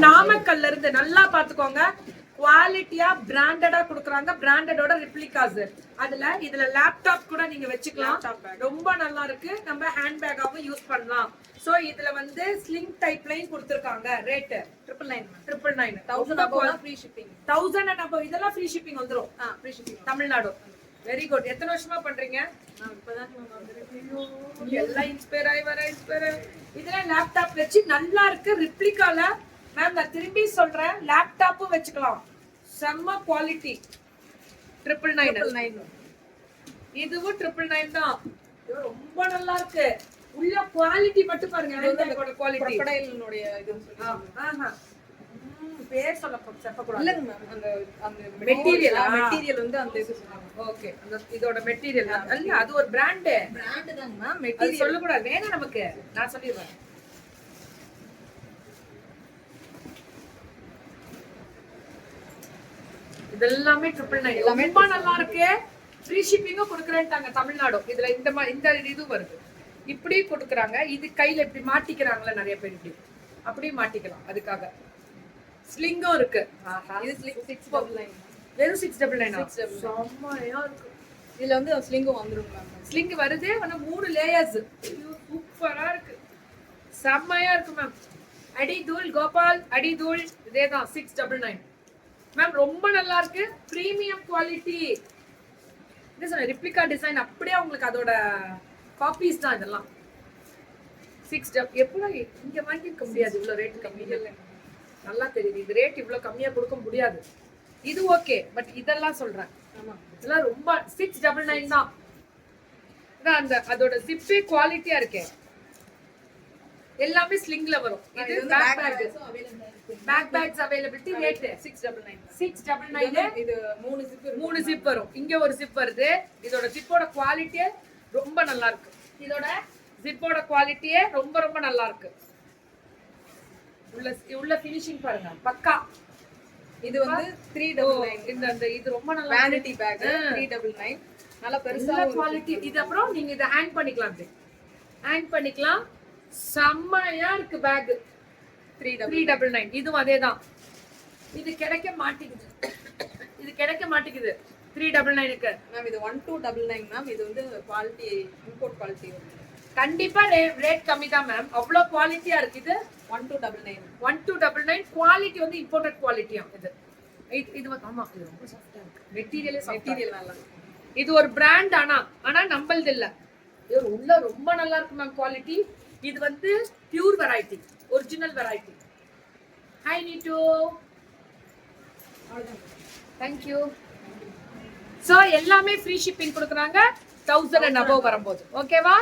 நாமக்கல்ல இருந்து நல்லா பாத்துக்கோங்க. குவாலிட்டியா பிராண்டடா குடுக்குறாங்க. பிராண்டடோட ரிப்ளிகாஸ். இதுல லேப்டாப் கூட நீங்க வச்சுக்கலாம். ரொம்ப நல்லா இருக்கு. நம்ம ஹேண்ட் பேக்காவும் யூஸ் பண்ணலாம். சோ இதுல வந்து ஸ்லிங் டைப்லயும் கொடுத்திருக்காங்க. Rate 999 1000 above free shipping. 1000 and above இதெல்லாம் ஃப்ரீ ஷிப்பிங் வந்துரும். Free shipping Tamil Nadu. Very good. எத்தனை வருஷமா பண்றீங்க? நான் இப்பதான் எல்லாம் இன்ஸ்பயர் ஆயி வர இதுல லேப்டாப் வச்சு நல்லா இருக்கு. ரிப்ளிகால மேம் நான் திரும்பி சொல்றேன், லேப்டாப்பும் வச்சுக்கலாம். செம்ம குவாலிட்டி. 999 இதுவும் 999 தான். ரொம்ப நல்லா இருக்கு. உள்ள குவாலிட்டி மட்டும் பாருங்க. இதோட குவாலிட்டி crocodileனுடைய இதுன்னு சொல்லி பேர் சொல்ல செப்ப கூடாது. இல்லங்க மேம், அந்த மெட்டீரியல் வந்து அந்த இது சொல்றாங்க. ஓகே, அந்த இதோட மெட்டீரியல் அல்ல, அது ஒரு பிராண்ட் தாங்க மேம். மெட்டீரியல் சொல்ல கூடாது, வேணா நமக்கு. நான் சொல்லிடுறேன். இதெல்லாமே 999 ரொம்ப நல்லா இருக்கு. ஃப்ரீ ஷிப்பிங்கும் கொடுக்குறேன்ட்டாங்க தமிழ்நாடு. இதுல இந்த இது வருது. இப்படி கொடுக்குறாங்க. இது கையில இப்படி மாட்டிக்கிறாங்களா நிறைய பேர், இப்படி அப்படியே மாட்டிக்கலாம். அதுக்காக ஸ்லிங்கும் இருக்கு. இது 699 வெறும் 699 செம்மையா இருக்கு. இதுல வந்து ஸ்லிங்கும் வந்துரும் மேம். ஸ்லிங் வருது. ஆனா 3 லேயர்ஸ். சூப்பரா இருக்கு. செம்மையா இருக்கு மேம். அடி தூள் கோபால், அடி தூள் இதேதான் 699 மேம். ரொம்ப நல்லா இருக்கு. Premium quality. இது சொன்ன ரிப்ளிகா டிசைன் அப்படியே உங்களுக்கு அதோட காப்பீஸ் தான் இதெல்லாம். 6 எப்படி இங்க வாங்கிக்க முடியாது. இவ்வளவு ரேட் கம்மி இல்லை. நல்லா தெரியுது. இது ரேட் இவ்வளவு கம்மியா கொடுக்க முடியாது. இது ஓகே, பட் இதெல்லாம் சொல்றேன். ஆமா, இதெல்லாம் ரொம்ப 699 தான். அந்த அதோட ஜிப்பே குவாலிட்டியா இருக்கு. எல்லாமே ஸ்லிங்ல வரும். இது பேக் பேக்ஸ் அவேலபிலிட்டி. ரேட் 699 இது 3 ஜிப் வரும். இங்க ஒரு ஜிப் வருது. இதோட ஜிப்போட குவாலிட்டியே ரொம்ப நல்லா இருக்கு. இதோட ஜிப்போட குவாலிட்டியே ரொம்ப ரொம்ப நல்லா இருக்கு. உள்ள ஃபினிஷிங் பாருங்க, பக்கா. இது வந்து 399 இந்த இது ரொம்ப நல்லா வேனிட்டி பேக் 399 நல்ல பெருசா குவாலிட்டி. இது அப்புறம் நீங்க இத ஹேங் பண்ணிக்கலாம். ஹேங் பண்ணிக்கலாம். செம்மையா இருக்கு பேக். 399 இதுவும் அதேதான். இது கிடைக்க மாட்டேங்குது. 399க்கு மேம். இது 1299 மேம். இது வந்து குவாலிட்டி இம்போர்ட் குவாலிட்டி. கண்டிப்பா ரேட் கம்மி தான் மேம். அவ்வளவு குவாலிட்டியா இருக்கு. இது 1299 குவாலிட்டி வந்து இம்போர்ட்டட் குவாலிட்டியா. இது ஆமா, இது ரொம்ப சாஃப்ட்டா இருக்கு. மெட்டீரியல் நல்லா இருக்கு. இது ஒரு பிராண்ட். ஆனா நம்மளது இல்ல. இது உள்ள ரொம்ப நல்லா இருக்கு மேம் குவாலிட்டி. இது வந்து pure variety, original variety. Hi NEET, thank you. So எல்லாமே ஃப்ரீ ஷிப்பிங் கொடுக்குறாங்க 1000 and above வரும்போது. ஓகேவா?